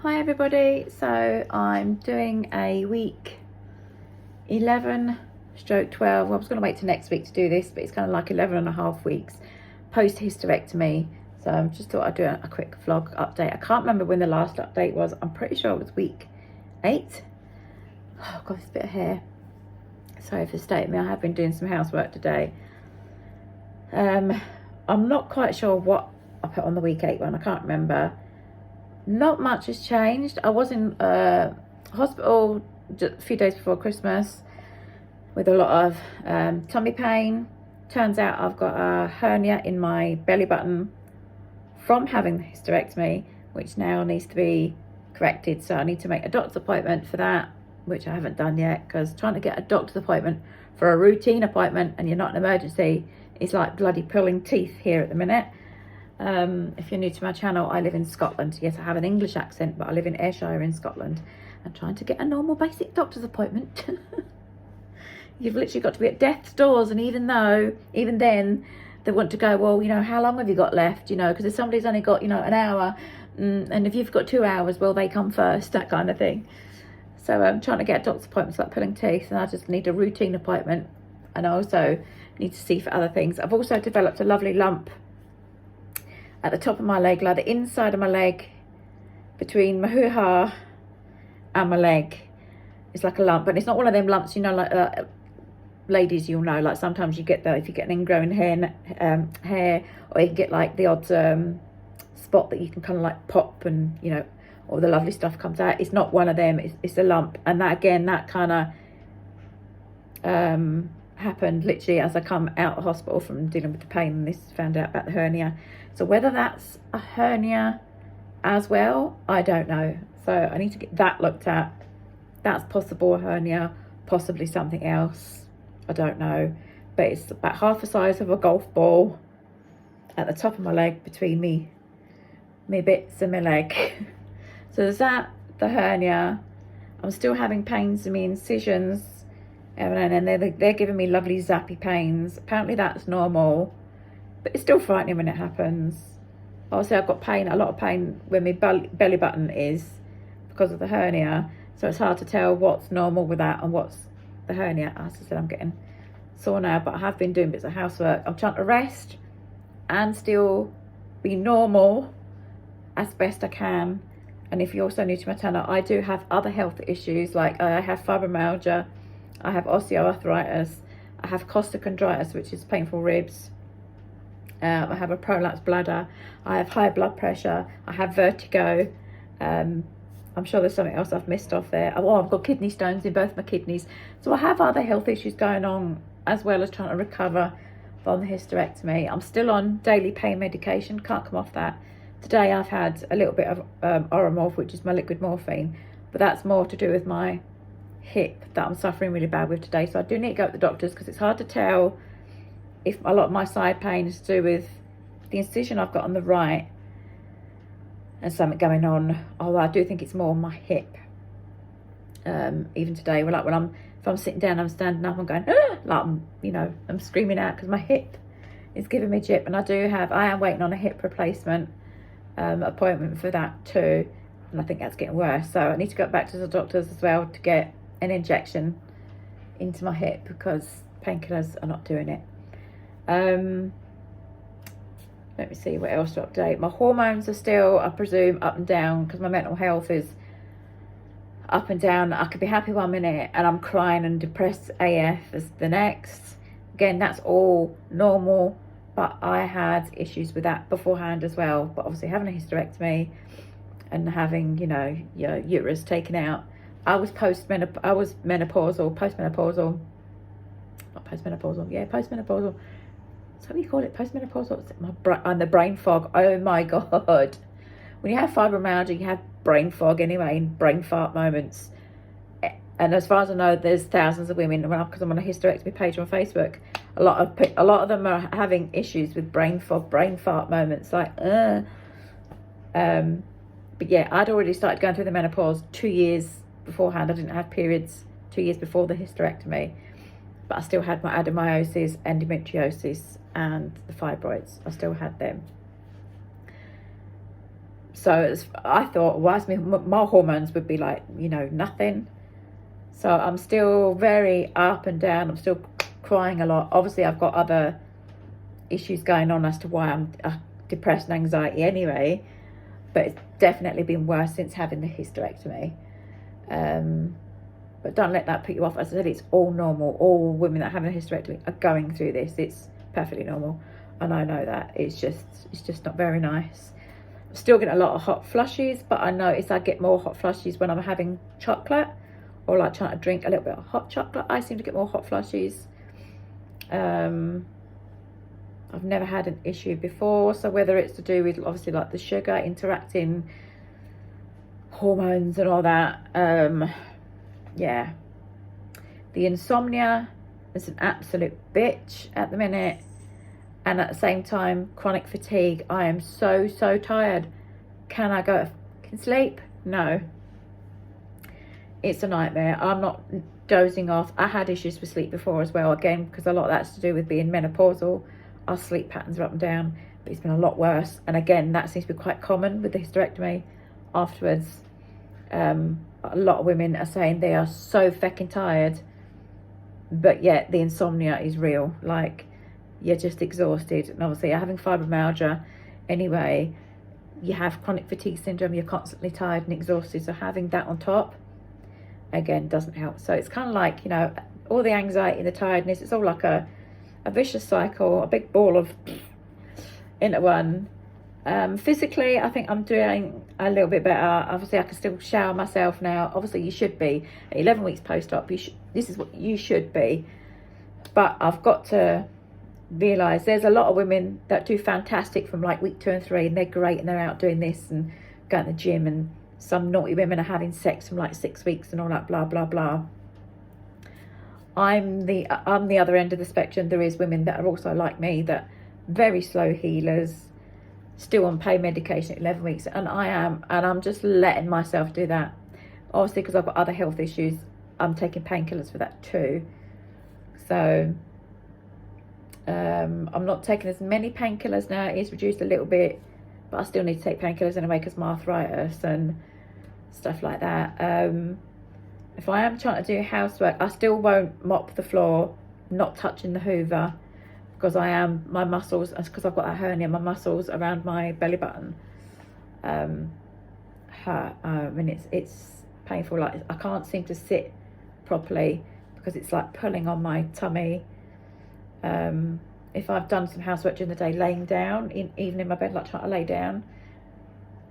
Hi everybody, so I'm doing a week 11 stroke 12. I was going to wait till next week to do this, but it's kind of like 11 and a half weeks post hysterectomy. So I just thought I'd do a quick vlog update. I can't remember when the last update was. I'm pretty sure it was week 8. Oh god, it's a bit of hair. Sorry for the state of me. I have been doing some housework today. I'm not quite sure what I put on the week 8 one. I can't remember. Not much has changed. I was in hospital just a few days before Christmas with a lot of tummy pain. Turns out I've got a hernia in my belly button from having the hysterectomy, which now needs to be corrected. So I need to make a doctor's appointment for that, which I haven't done yet, because trying to get a doctor's appointment for a routine appointment and you're not in emergency is like bloody pulling teeth here at the minute. If you're new to my channel, I live in Scotland. Yes, I have an English accent, but I live in Ayrshire in Scotland. And trying to get a normal basic doctor's appointment, you've literally got to be at death's doors. And even then, they want to go, well, you know, how long have you got left? You know, because if somebody's only got, you know, an hour, and if you've got 2 hours, well, they come first, that kind of thing. So I'm trying to get a doctor's appointment, like pulling teeth, and I just need a routine appointment. And I also need to see for other things. I've also developed a lovely lump at the top of my leg, like the inside of my leg, between my hoo-ha and my leg. It's like a lump, and it's not one of them lumps, you know, like ladies, you'll know, like sometimes you get that if you get an ingrowing hair, or you can get like the odd spot that you can kind of like pop, and you know, all the lovely stuff comes out. It's not one of them. It's a lump, and that again, that kind of happened literally as I come out of hospital from dealing with the pain, and this found out about the hernia. So whether that's a hernia as well, I don't know. So I need to get that looked at. That's possible a hernia, possibly something else, I don't know. But it's about half the size of a golf ball at the top of my leg, between me bits and my leg. So there's that, the hernia. I'm still having pains in my incisions, and they're giving me lovely zappy pains. Apparently that's normal, but it's still frightening when it happens. Obviously I've got pain, a lot of pain where my belly button is because of the hernia, so it's hard to tell what's normal with that and what's the hernia. As I said, I'm getting sore now, but I have been doing bits of housework. I'm trying to rest and still be normal as best I can. And if you're also new to my channel, I do have other health issues, like I have fibromyalgia, I have osteoarthritis, I have costochondritis, which is painful ribs, I have a prolapsed bladder, I have high blood pressure, I have vertigo. I'm sure there's something else I've missed off there. Oh, I've got kidney stones in both my kidneys. So I have other health issues going on, as well as trying to recover from the hysterectomy. I'm still on daily pain medication, can't come off that. Today I've had a little bit of Oromorph, which is my liquid morphine, but that's more to do with my hip that I'm suffering really bad with today. So I do need to go to the doctors, because it's hard to tell if a lot of my side pain is to do with the incision I've got on the right and something going on, although I do think it's more on my hip. Even today, like if I'm sitting down, I'm standing up, I'm going, ah! Like I'm screaming out because my hip is giving me jip. And I am waiting on a hip replacement appointment for that too, and I think that's getting worse. So I need to go back to the doctors as well to get an injection into my hip, because painkillers are not doing it. Let me see what else to update. My hormones are still, I presume, up and down, because my mental health is up and down. I could be happy 1 minute and I'm crying and depressed AF as the next. Again, that's all normal, but I had issues with that beforehand as well. But obviously having a hysterectomy and having, you know, your uterus taken out, I was postmenopausal, postmenopausal. So what do you call it? Postmenopausal? And the brain fog. Oh my God. When you have fibromyalgia, you have brain fog anyway, and brain fart moments. And as far as I know, there's thousands of women, because I'm on a hysterectomy page on Facebook, a lot of them are having issues with brain fog, brain fart moments, like, But yeah, I'd already started going through the menopause 2 years beforehand. I didn't have periods 2 years before the hysterectomy, but I still had my adenomyosis, endometriosis, and the fibroids. I still had them. So I thought, why is my hormones would be like, you know, nothing. So I'm still very up and down. I'm still crying a lot. Obviously, I've got other issues going on as to why I'm depressed and anxiety anyway. But it's definitely been worse since having the hysterectomy. But don't let that put you off. As I said, it's all normal. All women that have a hysterectomy are going through this. It's perfectly normal. And I know that. It's just not very nice. I'm still getting a lot of hot flushes, but I notice I get more hot flushes when I'm having chocolate or like trying to drink a little bit of hot chocolate. I seem to get more hot flushes. I've never had an issue before, so whether it's to do with obviously like the sugar interacting hormones and all that, yeah. The insomnia is an absolute bitch at the minute, and at the same time chronic fatigue. I am so tired. Can I go can sleep? No, it's a nightmare. I'm not dozing off. I had issues with sleep before as well, again because a lot of that's to do with being menopausal. Our sleep patterns are up and down, but it's been a lot worse. And again, that seems to be quite common with the hysterectomy afterwards. A lot of women are saying they are so fucking tired, but yet the insomnia is real. Like, you're just exhausted. And obviously you're having fibromyalgia anyway, you have chronic fatigue syndrome, you're constantly tired and exhausted, so having that on top again doesn't help. So it's kind of like, you know, all the anxiety and the tiredness, it's all like a vicious cycle, a big ball of into one. Physically, I think I'm doing a little bit better. Obviously, I can still shower myself now. Obviously, you should be at 11 weeks post-op. This is what you should be. But I've got to realise there's a lot of women that do fantastic from like week 2 and 3, and they're great, and they're out doing this and going to the gym, and some naughty women are having sex from like 6 weeks and all that blah blah blah. I'm the other end of the spectrum. There is women that are also like me, that very slow healers, still on pain medication at 11 weeks, and I'm just letting myself do that. Obviously, because I've got other health issues, I'm taking painkillers for that too. So I'm not taking as many painkillers now. It's reduced a little bit, but I still need to take painkillers anyway because my arthritis and stuff like that. If I am trying to do housework, I still won't mop the floor, not touching the hoover, because my muscles, because I've got a hernia, my muscles around my belly button hurt, and it's painful. Like, I can't seem to sit properly because it's like pulling on my tummy. If I've done some housework during the day, laying down, even in my bed, like trying to lay down,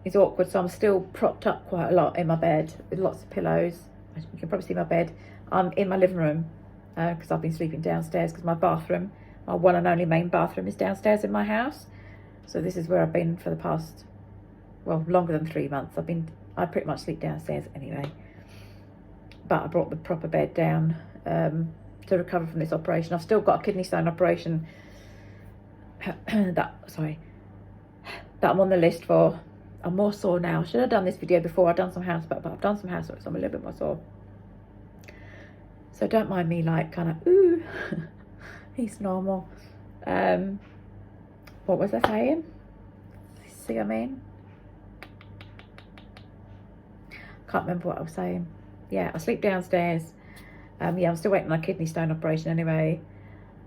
is awkward. So I'm still propped up quite a lot in my bed with lots of pillows. You can probably see my bed. I'm in my living room because I've been sleeping downstairs, because my bathroom, my one and only main bathroom, is downstairs in my house. So this is where I've been for the past, well, longer than 3 months. I pretty much sleep downstairs anyway. But I brought the proper bed down to recover from this operation. I've still got a kidney stone operation that I'm on the list for. I'm more sore now. I should have done this video before. I've done some housework, but I've done some housework, so I'm a little bit more sore. So don't mind me like kind of, ooh, he's normal. What was I saying? See what I mean? Can't remember what I was saying. Yeah, I sleep downstairs. Yeah, I'm still waiting on a kidney stone operation anyway.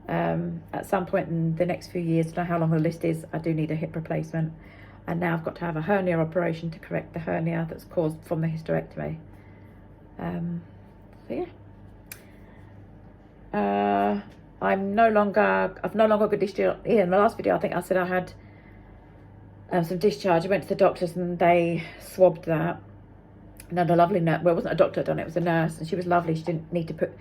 At some point in the next few years, I don't know how long the list is, I do need a hip replacement. And now I've got to have a hernia operation to correct the hernia that's caused from the hysterectomy. So yeah. I've no longer got discharge. Yeah, in my last video, I think I said I had some discharge. I went to the doctors and they swabbed that. No, the lovely nurse, well, it wasn't a doctor done it, it was a nurse, and she was lovely. She didn't need to put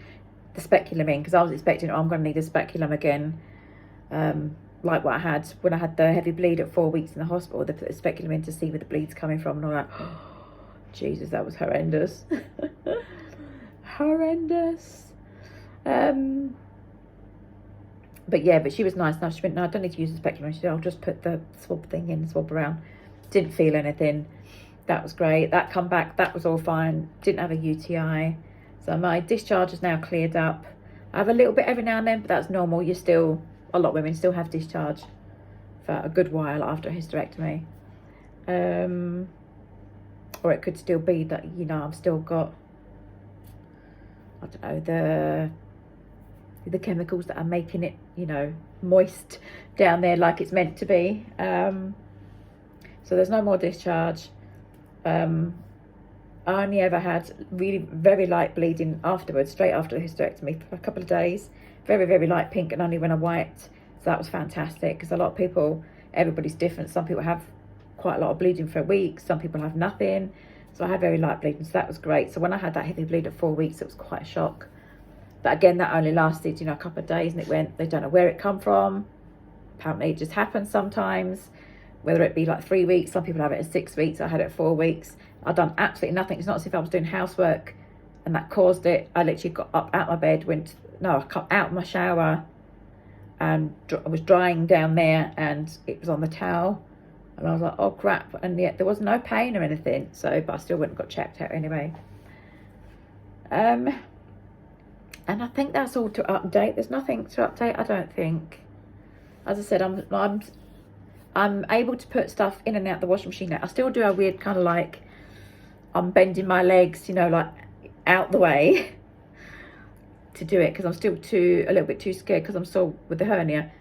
the speculum in, because I was expecting, I'm going to need a speculum again, like what I had when I had the heavy bleed at 4 weeks in the hospital. They put the speculum in to see where the bleed's coming from, and all that. Oh, Jesus, that was horrendous. Horrendous. But yeah, but she was nice enough. She went, no, I don't need to use the speculum. She said, I'll just put the swab thing in, swab around. Didn't feel anything. That was great. That come back, that was all fine. Didn't have a UTI. So my discharge is now cleared up. I have a little bit every now and then, but that's normal. A lot of women still have discharge for a good while after a hysterectomy. or it could still be that, you know, I've still got, I don't know, the chemicals that are making it, you know, moist down there like it's meant to be. So there's no more discharge. I only ever had really very light bleeding afterwards, straight after the hysterectomy, for a couple of days. Very, very light pink, and only when I wiped. So that was fantastic, because a lot of people, everybody's different. Some people have quite a lot of bleeding for a week. Some people have nothing. So I had very light bleeding, so that was great. So when I had that heavy bleed at 4 weeks, it was quite a shock. But again, that only lasted, you know, a couple of days, and it went, they don't know where it come from. Apparently it just happens sometimes, whether it be like 3 weeks. Some people have it at 6 weeks. I had it at 4 weeks. I've done absolutely nothing. It's not as if I was doing housework and that caused it. I literally got up out my bed, I come out my shower, and I was drying down there, and it was on the towel, and I was like, oh crap. And yet there was no pain or anything, so, but I still went and got checked out anyway. And I think that's all to update. There's nothing to update, I don't think. As I said, I'm able to put stuff in and out the washing machine now. I still do a weird kind of like, I'm bending my legs, you know, like out the way to do it, because I'm still a little bit too scared, because I'm still with the hernia,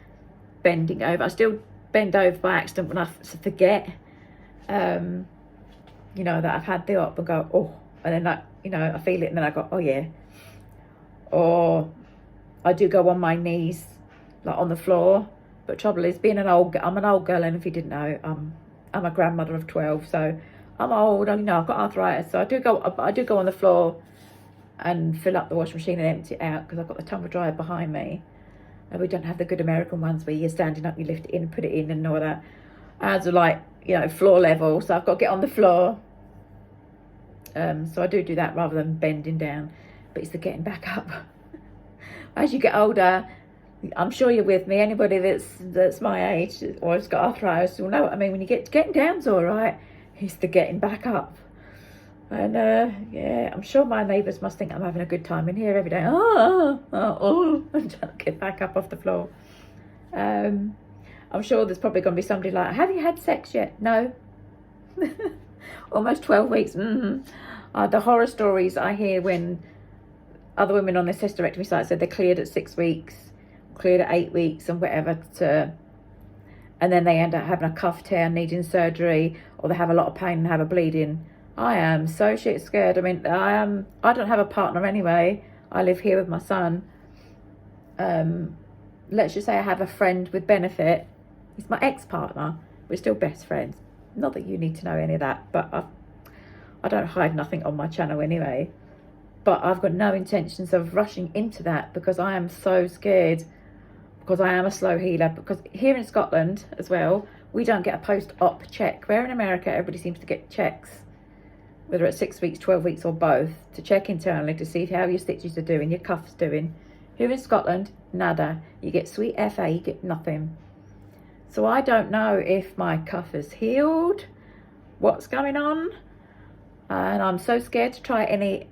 bending over. I still bend over by accident when I forget, you know, that I've had the op, and go, oh, and then like, you know, I feel it, and then I go, oh yeah. Or I do go on my knees, like on the floor. But trouble is, I'm an old girl, and if you didn't know, I'm a grandmother of 12, so I'm old. You know, I've got arthritis, so I do go on the floor and fill up the washing machine and empty it out, because I've got the tumble dryer behind me, and we don't have the good American ones where you're standing up, you lift it in and put it in and all that. Ours are like, you know, floor level, so I've got to get on the floor. So I do that rather than bending down, but it's the getting back up. As you get older, I'm sure you're with me. Anybody that's my age or has got arthritis will know what I mean. When you getting down's all right, it's the getting back up. And yeah, I'm sure my neighbours must think I'm having a good time in here every day. I'm trying to get back up off the floor. I'm sure there's probably going to be somebody like, have you had sex yet? No. Almost 12 weeks. The horror stories I hear when other women on this hysterectomy site said they're cleared at 6 weeks, cleared at 8 weeks and whatever, and then they end up having a cuff tear, needing surgery, or they have a lot of pain and have a bleeding. I am so shit scared. I mean, I don't have a partner anyway. I live here with my son. Let's just say I have a friend with benefit. He's my ex-partner. We're still best friends. Not that you need to know any of that, but I don't hide nothing on my channel anyway. But I've got no intentions of rushing into that, because I am so scared, because I am a slow healer. Because here in Scotland as well, we don't get a post-op check. Where in America, everybody seems to get checks, whether it's 6 weeks, 12 weeks or both, to check internally to see how your stitches are doing, your cuff's doing. Here in Scotland, nada. You get sweet FA, you get nothing. So I don't know if my cuff is healed, what's going on, and I'm so scared to try any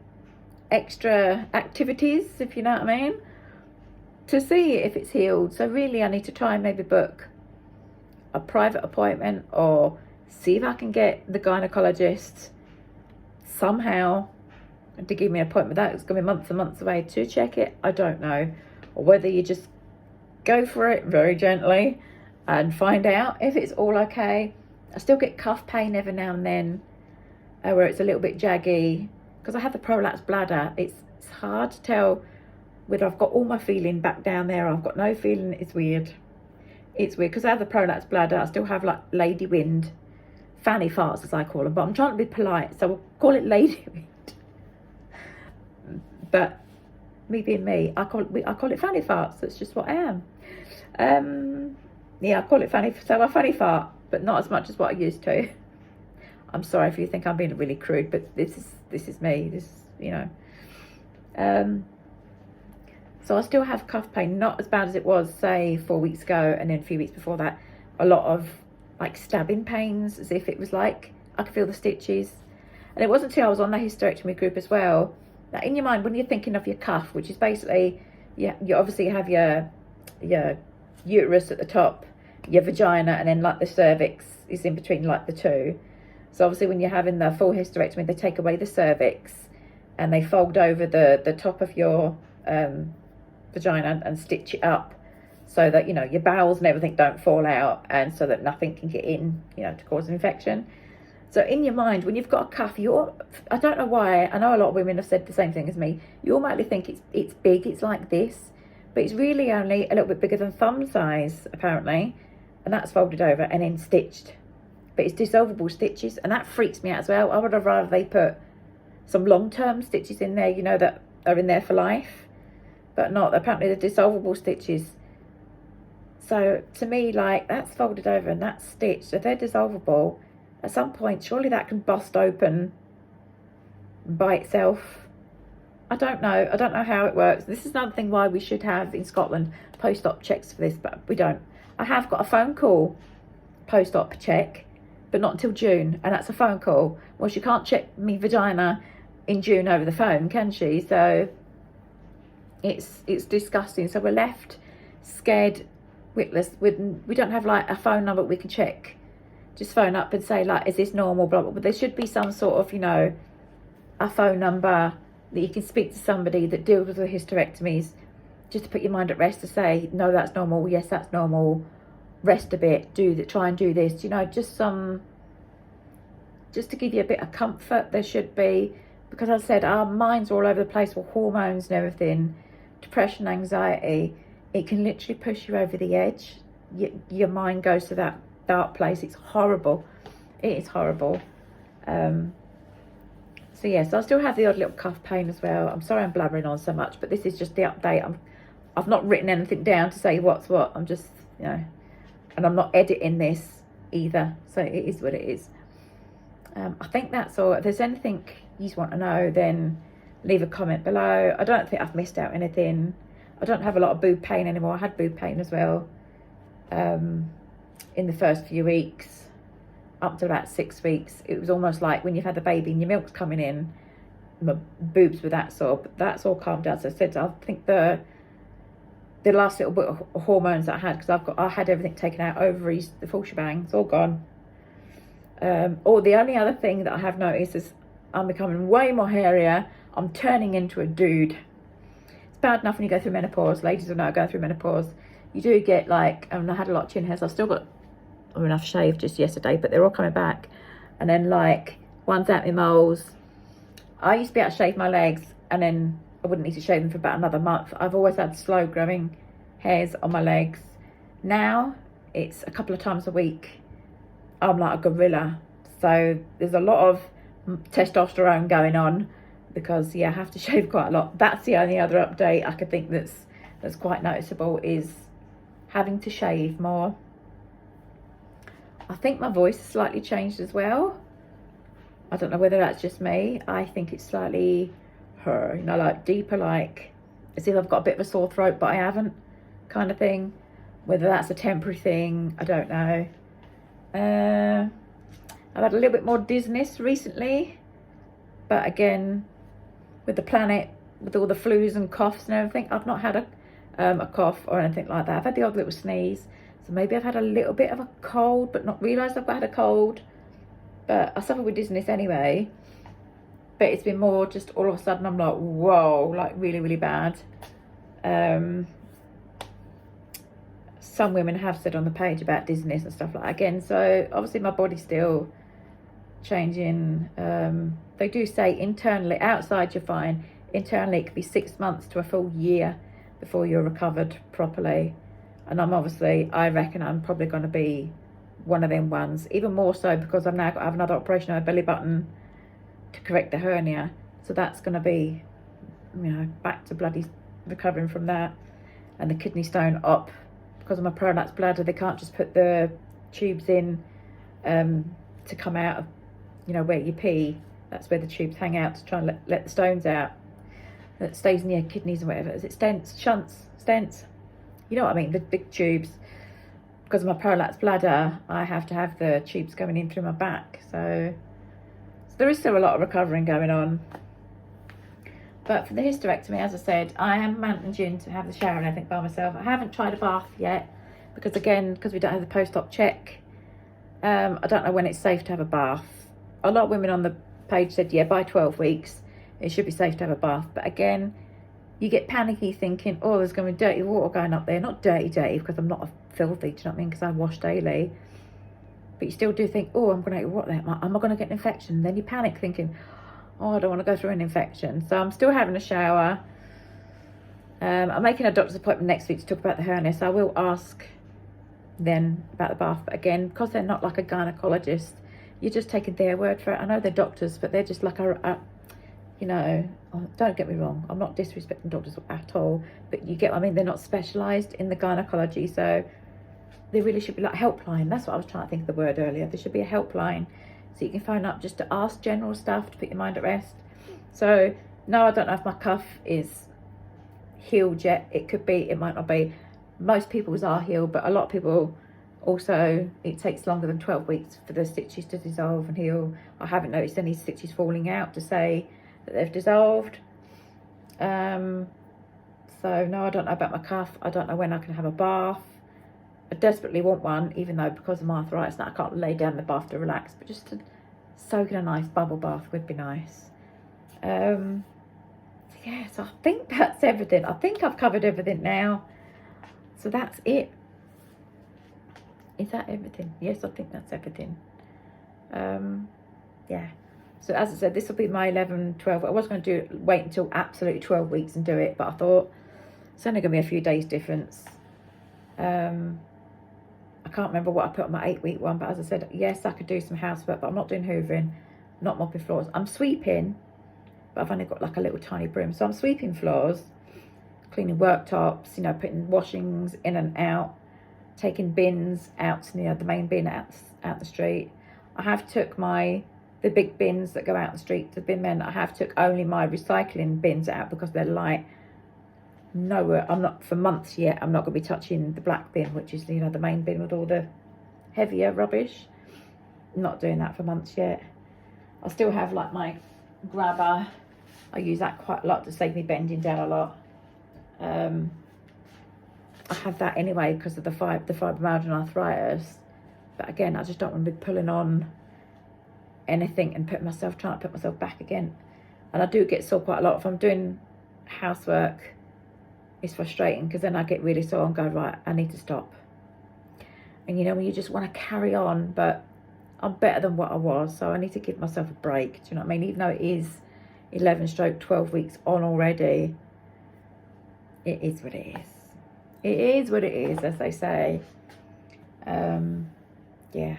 extra activities, if you know what I mean, to see if it's healed. So really I need to try and maybe book a private appointment, or see if I can get the gynecologist somehow to give me an appointment. That's going to be months and months away to check it. I don't know. Or whether you just go for it very gently and find out if it's all okay. I still get cuff pain every now and then, where it's a little bit jaggy, because I have the prolapsed bladder. It's hard to tell whether I've got all my feeling back down there or I've got no feeling. It's weird. It's weird, because I have the prolapsed bladder. I still have like lady wind, fanny farts as I call them, but I'm trying to be polite, so we'll call it lady wind. But me being me, I call it fanny farts. That's just what I am. Yeah, I call it fanny. So I fanny fart, but not as much as what I used to. I'm sorry if you think I'm being really crude, but this is me. This, you know. So I still have cuff pain, not as bad as it was, say, 4 weeks ago, and then a few weeks before that, a lot of like stabbing pains, as if it was like I could feel the stitches. And it wasn't until I was on the hysterectomy group as well, that in your mind, when you're thinking of your cuff, which is basically, you obviously have your uterus at the top, your vagina, and then like the cervix is in between like the two. So obviously when you're having the full hysterectomy, they take away the cervix and they fold over the top of your vagina and stitch it up so that, you know, your bowels and everything don't fall out, and so that nothing can get in, you know, to cause an infection. So in your mind, when you've got a cuff, I don't know why, I know a lot of women have said the same thing as me, you automatically think it's big, it's like this, but it's really only a little bit bigger than thumb size, apparently, and that's folded over and then stitched. But it's dissolvable stitches, and that freaks me out as well. I would have rather they put some long-term stitches in there, you know, that are in there for life, but not, apparently the dissolvable stitches. So to me, like, that's folded over and that's stitched. If they're dissolvable, at some point, surely that can bust open by itself. I don't know how it works. This is another thing why we should have in Scotland post-op checks for this, but we don't. I have got a phone call post-op check, but not until June, and that's a phone call. Well, she can't check me vagina in June over the phone, can she? So it's disgusting. So we're left scared, witless. We don't have like a phone number we can check. Just phone up and say, like, is this normal, blah blah. But there should be some sort of, you know, a phone number that you can speak to somebody that deals with the hysterectomies, just to put your mind at rest, to say, no, that's normal, yes, that's normal, rest a bit, try and do this, you know, just to give you a bit of comfort. There should be, because as I said, our minds are all over the place with hormones and everything, depression, anxiety. It can literally push you over the edge. Your mind goes to that dark place. It's horrible. It is horrible. So yes, I still have the odd little cuff pain as well. I'm sorry I'm blabbering on so much, but this is just the update. I've not written anything down to say what's what. I'm just, you know, and I'm not editing this either. So it is what it is. I think that's all. If there's anything you want to know, then leave a comment below. I don't think I've missed out anything. I don't have a lot of boob pain anymore. I had boob pain as well in the first few weeks. Up to about 6 weeks, it was almost like when you've had the baby and your milk's coming in, my boobs were that sore, but that's all calmed down. So I said, I think the last little bit of hormones that I had, because I had everything taken out, ovaries, the full shebang, it's all gone. Or the only other thing that I have noticed is I'm becoming way more hairier. I'm turning into a dude. It's bad enough when you go through menopause. Ladies will know I go through menopause. You do get like, I had a lot of chin hairs. I've still got, I mean, I've shaved just yesterday, but they're all coming back. And then like one's out my moles. I used to be able to shave my legs, and then I wouldn't need to shave them for about another month. I've always had slow growing hairs on my legs. Now it's a couple of times a week. I'm like a gorilla. So there's a lot of testosterone going on, because yeah, I have to shave quite a lot. That's the only other update I could think that's quite noticeable, is having to shave more. I think my voice has slightly changed as well. I don't know whether that's just me. I think it's slightly, you know, like deeper, like as if I've got a bit of a sore throat, but I haven't, kind of thing. Whether that's a temporary thing, I don't know. I've had a little bit more dizziness recently, but again, with the planet, with all the flus and coughs and everything, I've not had a cough or anything like that. I've had the odd little sneeze. So maybe I've had a little bit of a cold, but not realised I've had a cold. But I suffer with dizziness anyway. But it's been more just all of a sudden I'm like, whoa, like really, really bad. Some women have said on the page about dizziness and stuff like that again. So obviously my body's still changing. They do say internally, outside you're fine. Internally it could be 6 months to a full year before you're recovered properly. And I reckon I'm probably going to be one of them ones. Even more so because I've now got to have another operation on my belly button to correct the hernia. So that's going to be, you know, back to bloody recovering from that. And the kidney stone up. Because of my prolapsed bladder, they can't just put the tubes in to come out of, you know, where you pee. That's where the tubes hang out to try and let the stones out. That stays in your kidneys or whatever. Is it stents? Stents? You know what I mean, the big tubes. Because of my prolapsed bladder, I have to have the tubes going in through my back. So there is still a lot of recovering going on. But for the hysterectomy, as I said, I am managing to have the shower and everything by myself. I haven't tried a bath yet, because again, because we don't have the post-op check, I don't know when it's safe to have a bath. a lot of women on the page said, yeah, by 12 weeks, it should be safe to have a bath. But again, you get panicky thinking, oh, there's going to be dirty water going up there. Not dirty, because I'm not filthy, do you know what I mean? Because I wash daily. But you still do think, oh, I'm going to get water there. Am I going to get an infection? And then you panic thinking, oh, I don't want to go through an infection. So I'm still having a shower. I'm making a doctor's appointment next week to talk about the hernia. So I will ask then about the bath. But again, because they're not like a gynecologist, you're just taking their word for it. I know they're doctors, but they're just like you know, don't get me wrong, I'm not disrespecting doctors at all, but you get what I mean, they're not specialised in the gynecology, so there really should be like helpline. That's what I was trying to think of the word earlier. There should be a helpline so you can phone up just to ask general stuff to put your mind at rest. So no, I don't know if my cuff is healed yet. It could be, it might not be. Most people's are healed, but a lot of people also, it takes longer than 12 weeks for the stitches to dissolve and heal. I haven't noticed any stitches falling out to say that they've dissolved. So no, I don't know about my cuff. I don't know when I can have a bath. I desperately want one, even though because of my arthritis now I can't lay down in the bath to relax, but just to soak in a nice bubble bath would be nice. So yeah, so I think that's everything. I think I've covered everything now. So that's it. Is that everything? Yes, I think that's everything. Yeah. So as I said, this will be my 11, 12. I was going to wait until absolutely 12 weeks and do it, but I thought it's only going to be a few days difference. I can't remember what I put on my 8-week one, but as I said, yes, I could do some housework, but I'm not doing hoovering, not mopping floors. I'm sweeping, but I've only got like a little tiny broom. So I'm sweeping floors, cleaning worktops, you know, putting washings in and out, taking bins out, you know, the main bin out the street. I have took the big bins that go out the street to bin men. I have took only my recycling bins out because they're light. Nowhere, I'm not, for months yet, I'm not going to be touching the black bin, which is, you know, the main bin with all the heavier rubbish. I'm not doing that for months yet. I still have like my grabber. I use that quite a lot to save me bending down a lot. I have that anyway because of the fibromyalgia and arthritis. But again, I just don't want to be pulling on anything and trying to put myself back again. And I do get sore quite a lot. If I'm doing housework, it's frustrating because then I get really sore and go, right, I need to stop. And you know, when you just want to carry on, but I'm better than what I was, so I need to give myself a break. Do you know what I mean? Even though it is 11/12 weeks on already, it is what it is. It is what it is, as they say. Yeah.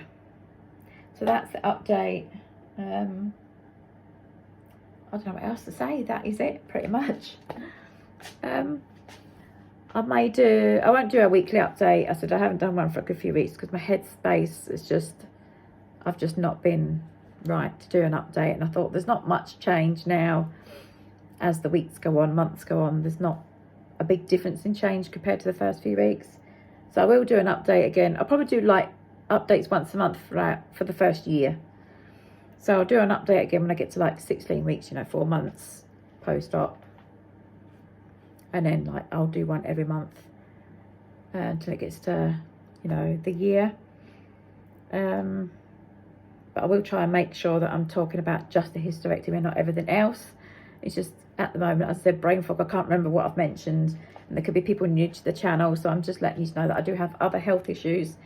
So that's the update. I don't know what else to say. That is it, pretty much. I won't do a weekly update. I said I haven't done one for a good few weeks because my headspace is just, I've just not been right to do an update. And I thought there's not much change now as the weeks go on, months go on. There's not a big difference in change compared to the first few weeks. So I will do an update again. I'll probably do like updates once a month for the first year. So I'll do an update again when I get to like 16 weeks, you know, 4 months post-op. And then like I'll do one every month until it gets to, you know, the year. But I will try and make sure that I'm talking about just the hysterectomy and not everything else. It's just at the moment, as I said, brain fog, I can't remember what I've mentioned. And there could be people new to the channel, so I'm just letting you know that I do have other health issues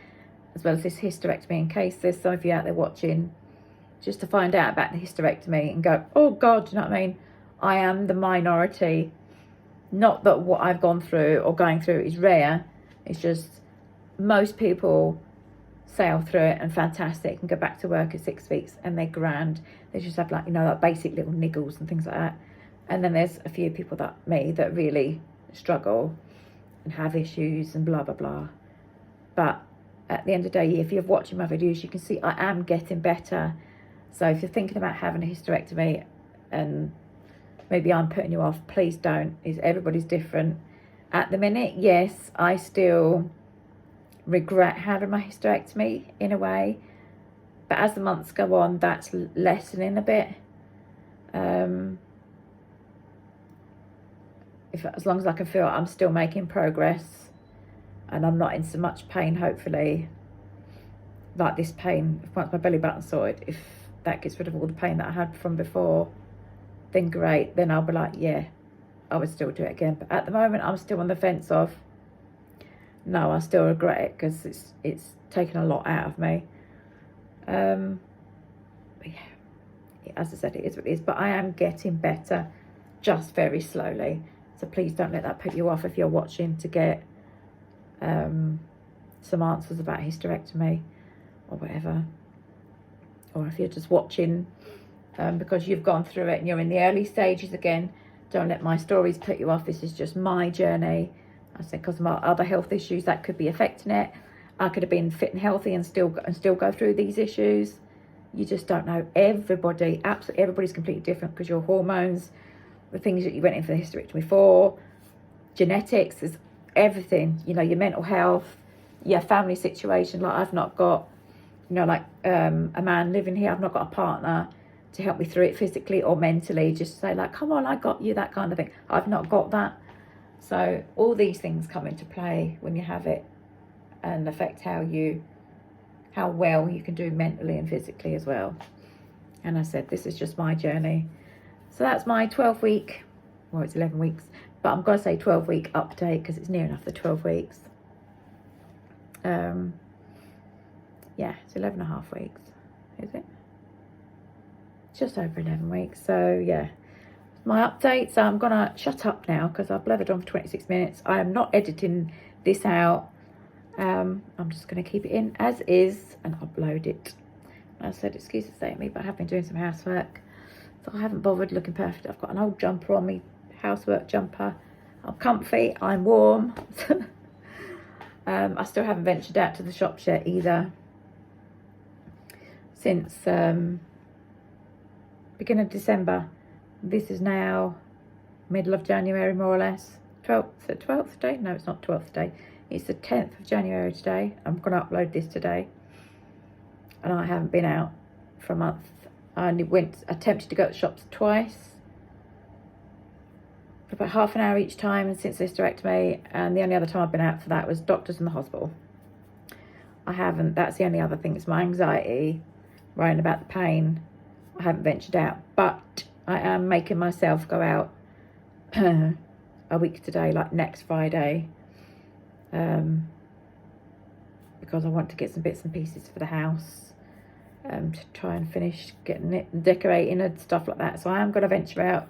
as well as this hysterectomy, in case there's some of you out there watching just to find out about the hysterectomy and go, oh God, do you know what I mean? I am the minority. Not that what I've gone through or going through is rare. It's just most people sail through it and fantastic and go back to work at 6 weeks and they're grand. They just have like, you know, like basic little niggles and things like that. And then there's a few people that really struggle and have issues and blah, blah, blah. But at the end of the day, if you're watching my videos, you can see I am getting better. So if you're thinking about having a hysterectomy and maybe I'm putting you off, please don't. Everybody's different. At the minute, yes, I still regret having my hysterectomy in a way. But as the months go on, that's lessening a bit. As long as I can feel I'm still making progress and I'm not in so much pain, hopefully, like this pain, once my belly button's sorted, if that gets rid of all the pain that I had from before, then great. Then I'll be like, yeah, I would still do it again. But at the moment, I'm still on the fence of, no, I still regret it because it's taken a lot out of me. But yeah, as I said, it is what it is. But I am getting better, just very slowly. So please don't let that put you off if you're watching to get some answers about hysterectomy or whatever. Or if you're just watching because you've gone through it and you're in the early stages again, don't let my stories put you off. This is just my journey. I said, because of my other health issues that could be affecting it. I could have been fit and healthy and still go through these issues. You just don't know. Everybody, absolutely everybody's completely different because your hormones, the things that you went in for the hysterectomy for, genetics, is everything. You know, your mental health, your family situation. Like I've not got, you know, like a man living here. I've not got a partner to help me through it physically or mentally. Just say like, come on, I got you, that kind of thing. I've not got that. So all these things come into play when you have it and affect how well you can do mentally and physically as well. And I said, this is just my journey. So that's my 12-week, well, it's 11 weeks, but I'm going to say 12-week update because it's near enough the 12 weeks. Yeah, it's 11 and a half weeks, is it? Just over 11 weeks. So yeah, my update. So I'm gonna shut up now because I've blathered on for 26 minutes. I am not editing this out. I'm just gonna keep it in as is and upload it. As I said, excuse the state of me, but I have been doing some housework, so I haven't bothered looking perfect. I've got an old jumper on me, housework jumper. I'm comfy, I'm warm. I still haven't ventured out to the shops yet either since beginning of December. This is now middle of January, more or less. 12th day? No, it's not 12th day. It's the 10th of January today. I'm going to upload this today. And I haven't been out for a month. I only attempted to go to the shops twice. For about half an hour each time and since the hysterectomy. And the only other time I've been out for that was doctors in the hospital. I haven't, that's the only other thing. It's my anxiety, worrying about the pain. I haven't ventured out. But I am making myself go out a week today, like next Friday. Because I want to get some bits and pieces for the house. To try and finish getting it and decorating and stuff like that. So I am going to venture out,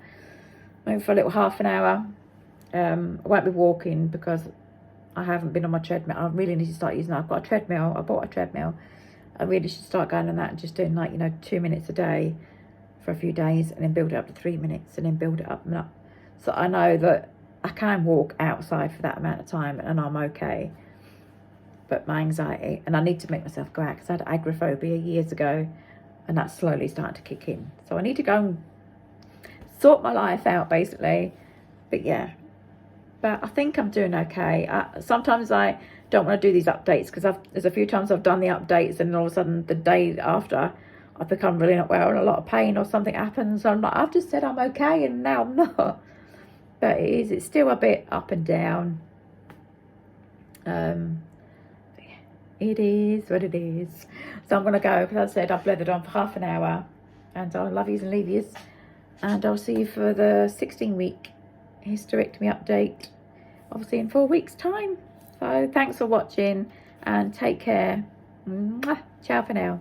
maybe for a little half an hour. I won't be walking because I haven't been on my treadmill. I really need to start using that. I've got a treadmill. I bought a treadmill. I really should start going on that and just doing, like, you know, 2 minutes a day for a few days and then build it up to 3 minutes and then build it up and up. So I know that I can walk outside for that amount of time and I'm okay. But my anxiety, and I need to make myself go out because I had agoraphobia years ago and that's slowly starting to kick in. So I need to go and sort my life out, basically. But yeah, but I think I'm doing okay. Sometimes I don't want to do these updates because there's a few times I've done the updates and all of a sudden the day after I've become really not well and a lot of pain or something happens. So I'm like, I've just said I'm okay and now I'm not. But it's still a bit up and down. It is what it is. So I'm going to go, because I said I've blethered on for half an hour. And I'll love yous and leave yous. And I'll see you for the 16-week hysterectomy update, obviously in 4 weeks' time. So thanks for watching and take care. Mwah. Ciao for now.